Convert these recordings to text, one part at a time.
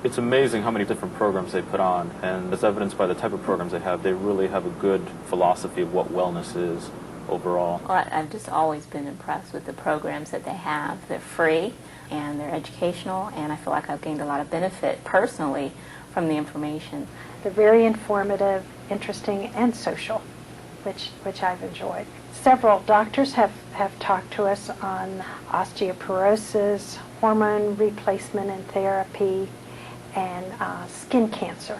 It's amazing how many different programs they put on, and as evidenced by the type of programs they have, they really have a good philosophy of what wellness is overall. Well, I've just always been impressed with the programs that they have. They're free and they're educational, and I feel like I've gained a lot of benefit personally from the information. They're very informative, interesting, and social, which I've enjoyed. Several doctors have talked to us on osteoporosis, hormone replacement and therapy, and skin cancer.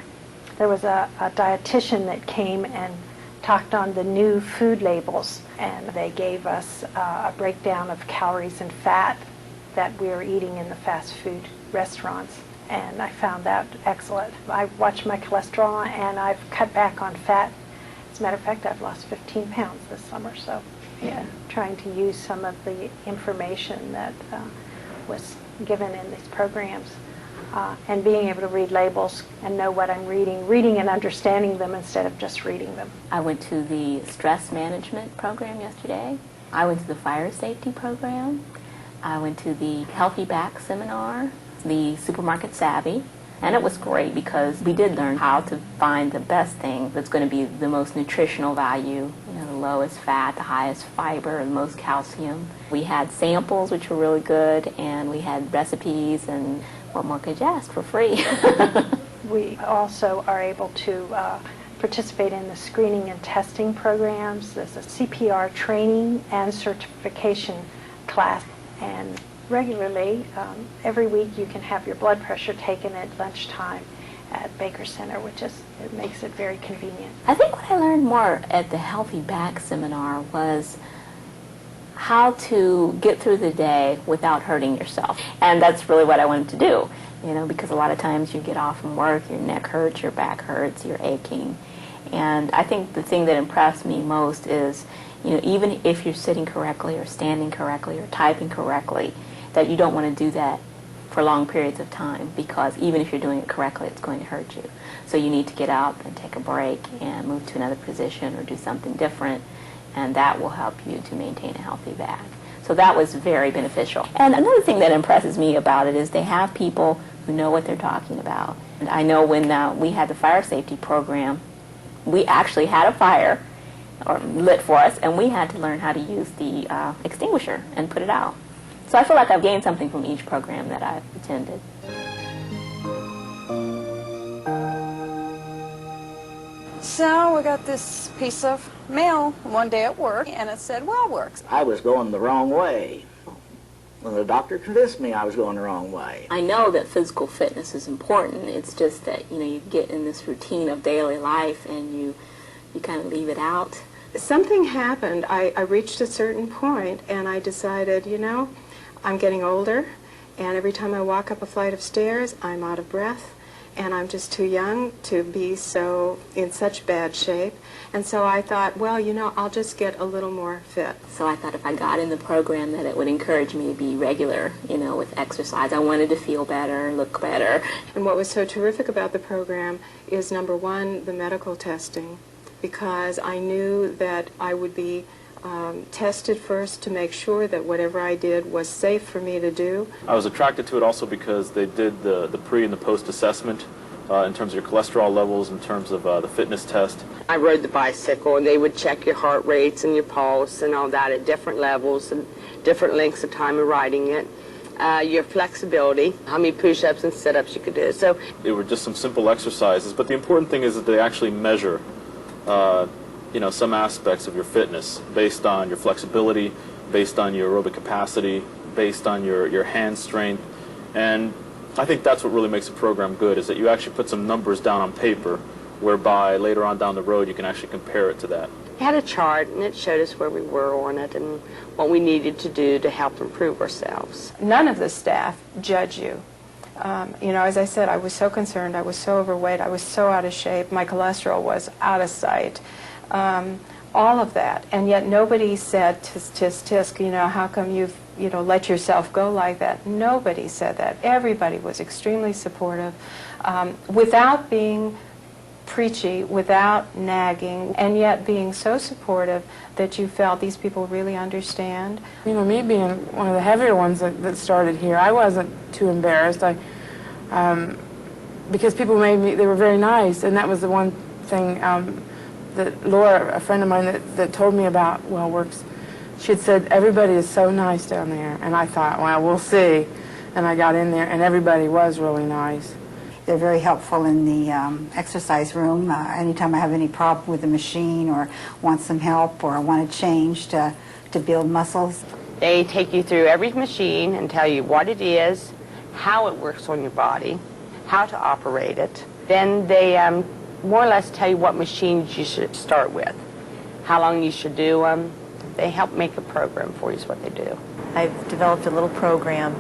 There was a dietitian that came and talked on the new food labels, and they gave us a breakdown of calories and fat that we were eating in the fast food restaurants, and I found that excellent. I watched my cholesterol, and I've cut back on fat. As a matter of fact, I've lost 15 pounds this summer, so yeah, trying to use some of the information that was given in these programs. And being able to read labels and know what I'm reading and understanding them instead of just reading them. I went to the stress management program yesterday. I went to the fire safety program. I went to the Healthy Back seminar, the Supermarket Savvy, and it was great because we did learn how to find the best thing that's going to be the most nutritional value, the lowest fat, the highest fiber, the most calcium. We had samples, which were really good, and we had recipes, and what more could you ask for free? We also are able to participate in the screening and testing programs. There's a CPR training and certification class, and regularly, every week you can have your blood pressure taken at lunchtime at Baker Center, it makes it very convenient. I think what I learned more at the Healthy Back seminar was how to get through the day without hurting yourself. And that's really what I wanted to do, because a lot of times you get off from work, your neck hurts, your back hurts, you're aching. And I think the thing that impressed me most is, even if you're sitting correctly or standing correctly or typing correctly, that you don't want to do that for long periods of time, because even if you're doing it correctly, it's going to hurt you. So you need to get up and take a break and move to another position or do something different, and that will help you to maintain a healthy back. So that was very beneficial. And another thing that impresses me about it is they have people who know what they're talking about. And I know when we had the fire safety program, we actually had a fire lit for us, and we had to learn how to use the extinguisher and put it out. So I feel like I've gained something from each program that I've attended. So we got this piece of mail one day at work, and it said Wellworks. I was going the wrong way. When the doctor convinced me I was going the wrong way. I know that physical fitness is important. It's just that, you get in this routine of daily life and you kind of leave it out. Something happened. I reached a certain point, and I decided, I'm getting older, and every time I walk up a flight of stairs, I'm out of breath, and I'm just too young to be in such bad shape. And so I thought, well, I'll just get a little more fit. So I thought if I got in the program that it would encourage me to be regular, with exercise. I wanted to feel better, look better. And what was so terrific about the program is, number one, the medical testing, because I knew that I would be tested first to make sure that whatever I did was safe for me to do. I was attracted to it also because they did the pre and the post assessment in terms of your cholesterol levels, in terms of the fitness test. I rode the bicycle, and they would check your heart rates and your pulse and all that at different levels and different lengths of time of riding it. Your flexibility, how many push-ups and sit-ups you could do. So they were just some simple exercises, but the important thing is that they actually measure some aspects of your fitness based on your flexibility, based on your aerobic capacity, based on your hand strength. And I think that's what really makes a program good, is that you actually put some numbers down on paper, whereby later on down the road you can actually compare it to that. we had a chart, and it showed us where we were on it and what we needed to do to help improve ourselves. None of the staff judge you. You know, as I said, I was so concerned, I was so overweight, I was so out of shape, my cholesterol was out of sight, all of that. And yet nobody said, tisk, you know, how come you've, you know, let yourself go like that? Nobody said that. Everybody was extremely supportive, without being preachy, without nagging, and yet being so supportive that you felt these people really understand. You know, me being one of the heavier ones that started here, I wasn't too embarrassed. Because people made me, they were very nice, and that was the one thing that Laura, a friend of mine that told me about Wellworks, she had said, everybody is so nice down there. And I thought, well, we'll see. And I got in there, and everybody was really nice. They're very helpful in the exercise room. Anytime I have any problem with the machine or want some help or want to change to build muscles. They take you through every machine and tell you what it is, how it works on your body, how to operate it. Then they more or less tell you what machines you should start with, how long you should do them. They help make a program for you is what they do. I've developed a little program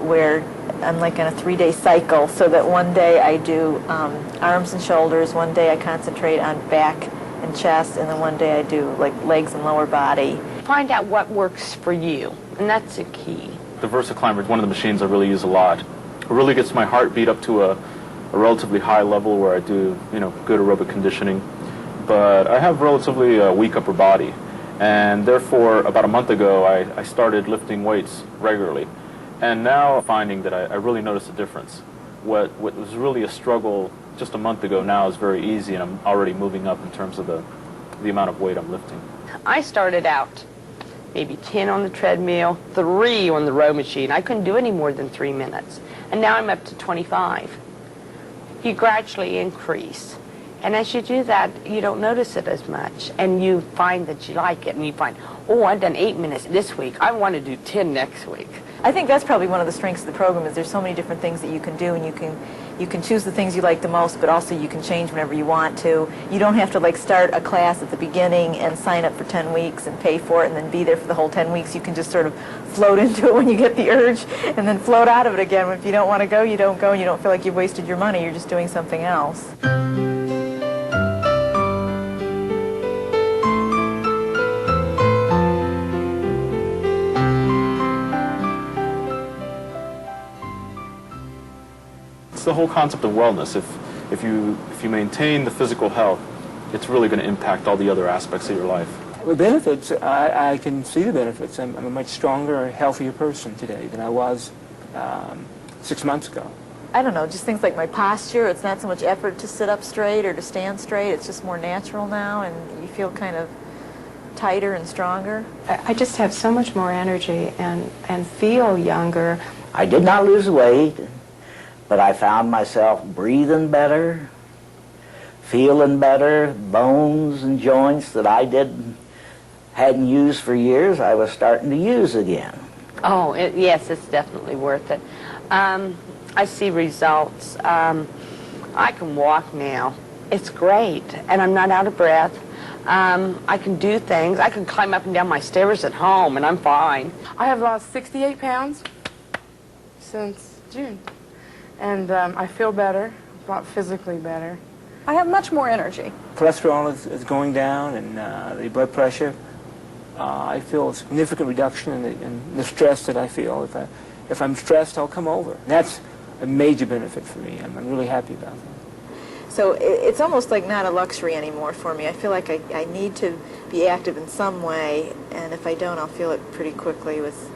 where I'm like on a 3-day cycle, so that one day I do arms and shoulders, one day I concentrate on back and chest, and then one day I do like legs and lower body. Find out what works for you, and that's the key. The VersaClimber is one of the machines I really use a lot. It really gets my heartbeat up to a relatively high level where I do, you know, good aerobic conditioning. But I have relatively weak upper body, and therefore about a month ago I started lifting weights regularly. And now finding that I really notice a difference. What was really a struggle just a month ago now is very easy, and I'm already moving up in terms of the amount of weight I'm lifting. I started out maybe 10 on the treadmill, 3 on the row machine. I couldn't do any more than 3 minutes. And now I'm up to 25. You gradually increase. And as you do that, you don't notice it as much. And you find that you like it. And you find, oh, I've done 8 minutes this week. I want to do 10 next week. I think that's probably one of the strengths of the program, is there's so many different things that you can do, and you can choose the things you like the most, but also you can change whenever you want to. You don't have to like start a class at the beginning and sign up for 10 weeks and pay for it and then be there for the whole 10 weeks. You can just sort of float into it when you get the urge and then float out of it again. If you don't want to go, you don't go, and you don't feel like you've wasted your money. You're just doing something else. It's the whole concept of wellness. If you maintain the physical health, it's really going to impact all the other aspects of your life. The benefits, I can see the benefits. I'm a much stronger, healthier person today than I was 6 months ago. I don't know, just things like my posture. It's not so much effort to sit up straight or to stand straight. It's just more natural now, and you feel kind of tighter and stronger. I just have so much more energy and feel younger. I did not lose weight, but I found myself breathing better, feeling better, bones and joints that I hadn't used for years, I was starting to use again. Oh, yes, it's definitely worth it. I see results. I can walk now. It's great, and I'm not out of breath. I can do things. I can climb up and down my stairs at home, and I'm fine. I have lost 68 pounds since June. And I feel better, a lot physically better. I have much more energy. Cholesterol is going down, and the blood pressure. I feel a significant reduction in the stress that I feel. If I'm stressed, I'll come over. That's a major benefit for me. I'm really happy about that. So it's almost like not a luxury anymore for me. I feel like I need to be active in some way, and if I don't, I'll feel it pretty quickly with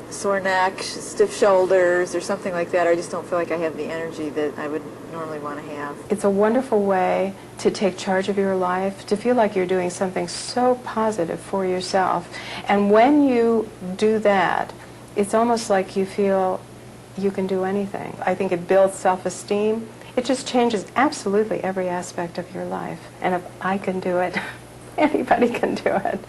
sore neck, stiff shoulders, or something like that. I just don't feel like I have the energy that I would normally want to have. It's a wonderful way to take charge of your life, to feel like you're doing something so positive for yourself. And when you do that, it's almost like you feel you can do anything. I think it builds self-esteem. It just changes absolutely every aspect of your life. And if I can do it, anybody can do it.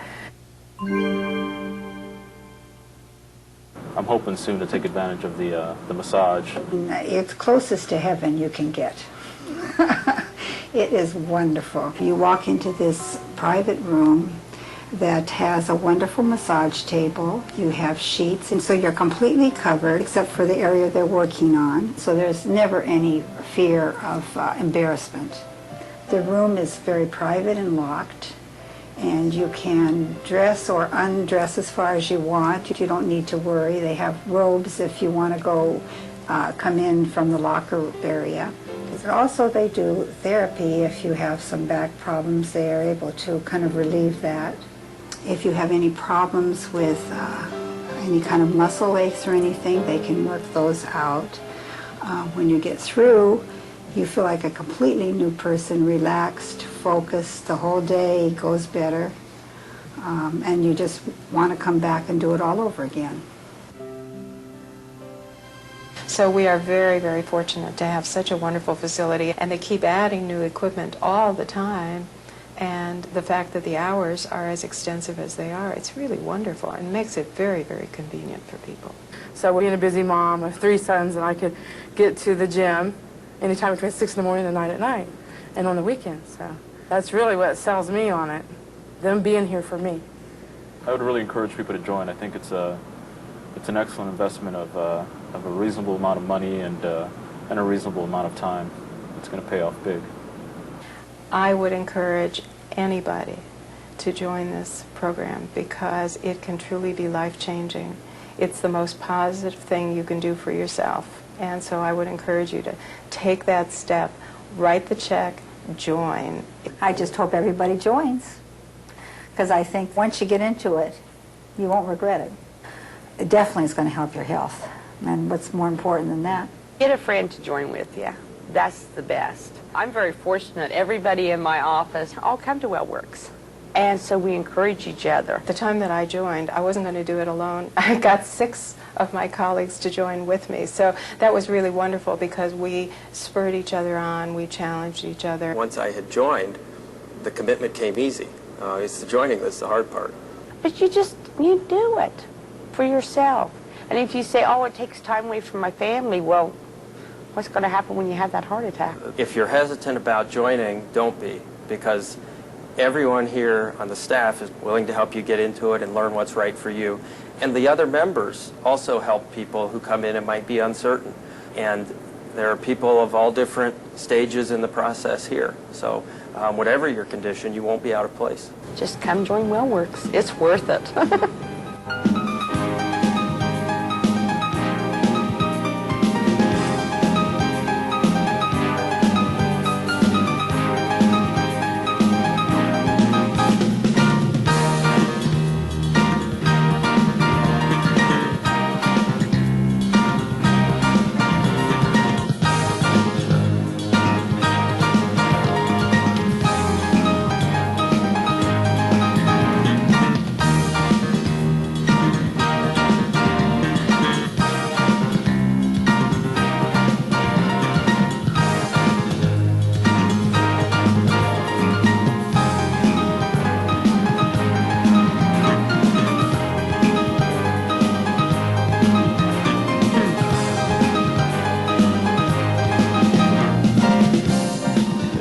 I'm hoping soon to take advantage of the massage. It's closest to heaven you can get. It is wonderful. You walk into this private room that has a wonderful massage table. You have sheets, and so you're completely covered except for the area they're working on. So there's never any fear of embarrassment. The room is very private and locked, and you can dress or undress as far as you want. You don't need to worry. They have robes if you want to go come in from the locker area. Also, they do therapy if you have some back problems. They are able to kind of relieve that. If you have any problems with any kind of muscle aches or anything, they can work those out. When you get through, you feel like a completely new person, relaxed, focused. The whole day goes better, and you just want to come back and do it all over again. So we are very, very fortunate to have such a wonderful facility, and they keep adding new equipment all the time. And the fact that the hours are as extensive as they are, it's really wonderful and makes it very, very convenient for people. So being a busy mom of 3 sons, and I could get to the gym anytime between 6 in the morning and 9 at night, and on the weekends. So that's really what sells me on it, them being here for me. I would really encourage people to join. I think it's an excellent investment of a reasonable amount of money and a reasonable amount of time. It's going to pay off big. I would encourage anybody to join this program because it can truly be life-changing. It's the most positive thing you can do for yourself. And so I would encourage you to take that step, write the check, join. I just hope everybody joins, because I think once you get into it, you won't regret it. It definitely is going to help your health. And what's more important than that? Get a friend to join with you. That's the best. I'm very fortunate. Everybody in my office all come to Wellworks. And so we encourage each other. The time that I joined, I wasn't going to do it alone. I got 6 of my colleagues to join with me. So that was really wonderful because we spurred each other on, we challenged each other. Once I had joined, the commitment came easy. It's the joining that's the hard part. But you do it for yourself. And if you say, oh, it takes time away from my family, well, what's going to happen when you have that heart attack? If you're hesitant about joining, don't be, because everyone here on the staff is willing to help you get into it and learn what's right for you. And the other members also help people who come in and might be uncertain. And there are people of all different stages in the process here. So whatever your condition, you won't be out of place. Just come join Wellworks. It's worth it.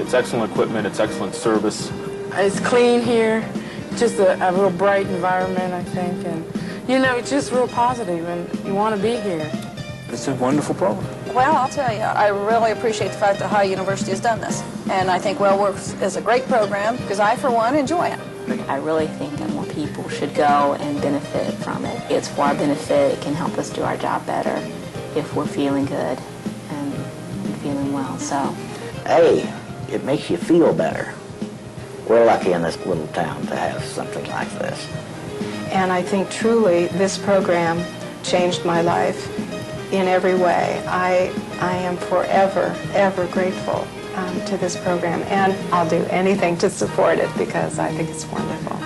It's excellent equipment, it's excellent service. It's clean here, just a real bright environment, I think, and you know, it's just real positive, and you want to be here. It's a wonderful program. Well, I'll tell you, I really appreciate the fact that Ohio University has done this. And I think Wellworks is a great program because I, for one, enjoy it. I really think that more people should go and benefit from it. It's for our benefit. It can help us do our job better if we're feeling good and feeling well. So, Hey, it makes you feel better. We're lucky in this little town to have something like this. And I think truly this program changed my life in every way. I am forever, ever grateful to this program, and I'll do anything to support it because I think it's wonderful.